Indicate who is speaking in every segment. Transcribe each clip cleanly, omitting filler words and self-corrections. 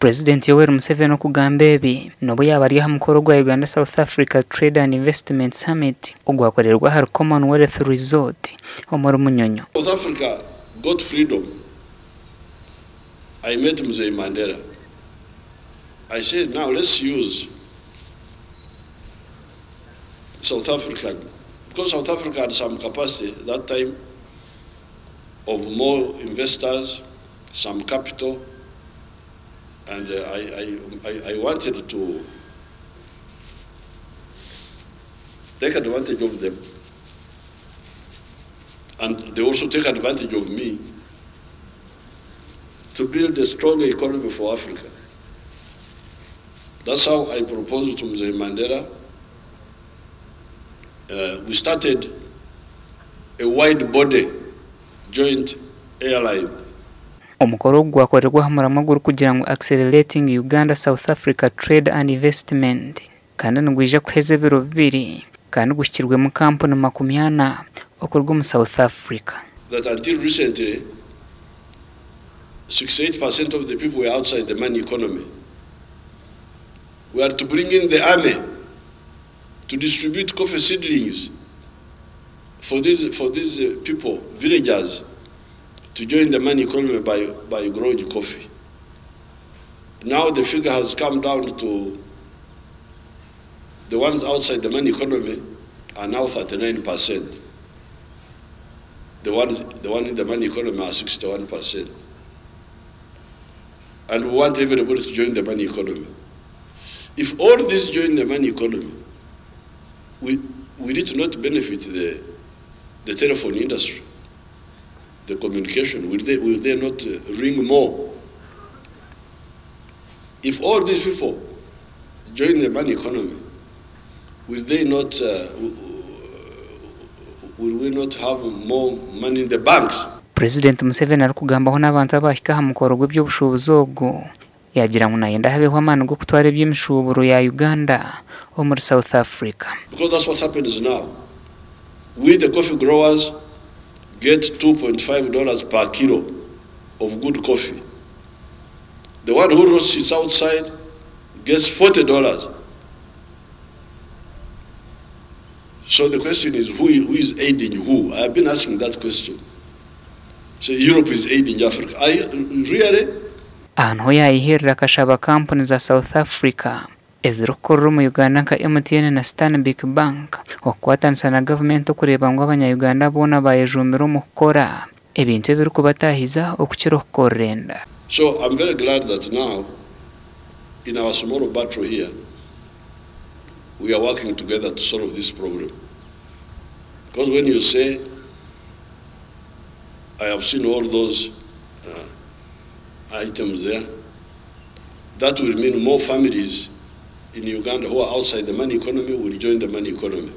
Speaker 1: President Yoweri Museveni okugamba ebi nobo yabari ha mukoro gwa Uganda South Africa Trade and Investment Summit ogwakorerwa har Commonwealth Resort omuri Munyonyo.
Speaker 2: South Africa got freedom. I met Mzee Mandela. I said, now let's use South Africa, because South Africa had some capacity at that time of more investors, some capital, and I wanted to take advantage of them, and they also take advantage of me to build a stronger economy for Africa. That's how I proposed to Mzee Mandela. We started a wide-body joint airline.
Speaker 1: Omukoro gwakorerwa hamura maguru kugira ngo accelerating Uganda South Africa Trade and Investment kandi ngwije kuheze biro bibiri kandi gushyirwe mu kampani 80 okorwa mu South Africa.
Speaker 2: That until recently 68% of the people were outside the money economy. We are to bring in the army to distribute coffee seedlings for these people, villagers, to join the money economy by growing coffee. Now the figure has come down to the ones outside the money economy are now 39%. The one in the money economy are 61%. And we want everybody to join the money economy. If all this join the money economy, we need not benefit the telephone industry, the communication. Will they not ring more? If all these people join the money economy, will we not have more money in the banks?
Speaker 1: President Museveni ari kugambaho n'abantu abashika ha mukoro gw'ebyobushubuzi ogo yagira ngo nayenda habeho amana go kutwara eby'imishuburo ya Uganda omuri South Africa.
Speaker 2: Because that's what happens now. We the coffee growers get $2.5 per kilo of good coffee. The one who roasts it outside gets $40. So the question is, who is aiding who? I have been asking that question. So Europe is aiding Africa. Really?
Speaker 1: Anho yayiherera kashaba company za South Africa ezirukorera mu Uganda nka MTN na Stanbic Bank okwatanisa na government okureba ngo abanya-Uganda bona bayejumbira mu kukora ebintu ebirikubataahiza okukira okukorera enda.
Speaker 2: So I'm very glad that now in our small battle here we are working together to solve this problem. Because when you say, I have seen all those items there, that will mean more families in Uganda who are outside the money economy will join the money economy.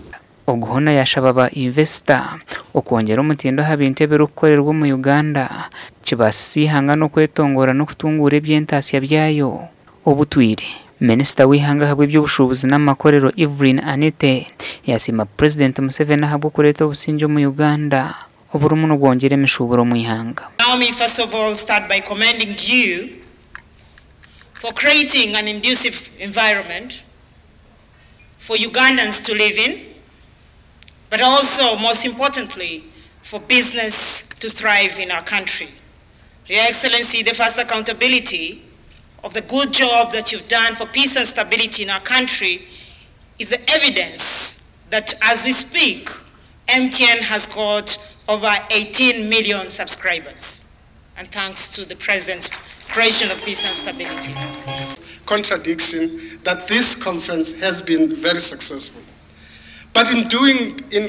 Speaker 1: Oguhona yashababa investor okwongera omutindo ha bintu ebirukorerwa mu Uganda kibasihanga no kwetongora no kutungura eby'entasya byayo obutwire. Minister w'ihanga habwe by'obushubuzi n'amakorero Evelyn Anete yasima President Museveni habwo kureta obusinjo mu Uganda oburumu no gwongera emishuburo mu ihanga.
Speaker 3: Allow me first of all start by commending you for creating an conducive environment for Ugandans to live in, but also most importantly for business to thrive in our country. Your Excellency, the first accountability of the good job that you've done for peace and stability in our country is the evidence that as we speak, MTN has got over 18 million subscribers, and thanks to the President's creation of peace and stability.
Speaker 4: Contradiction that this conference has been very successful. But in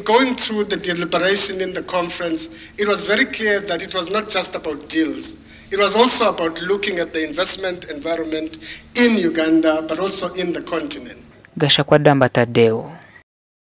Speaker 4: going through the deliberation in the conference, it was very clear that it was not just about deals. It was also about looking at the investment environment in Uganda, but also in the continent.
Speaker 1: Gashakwa Damba Tadeo.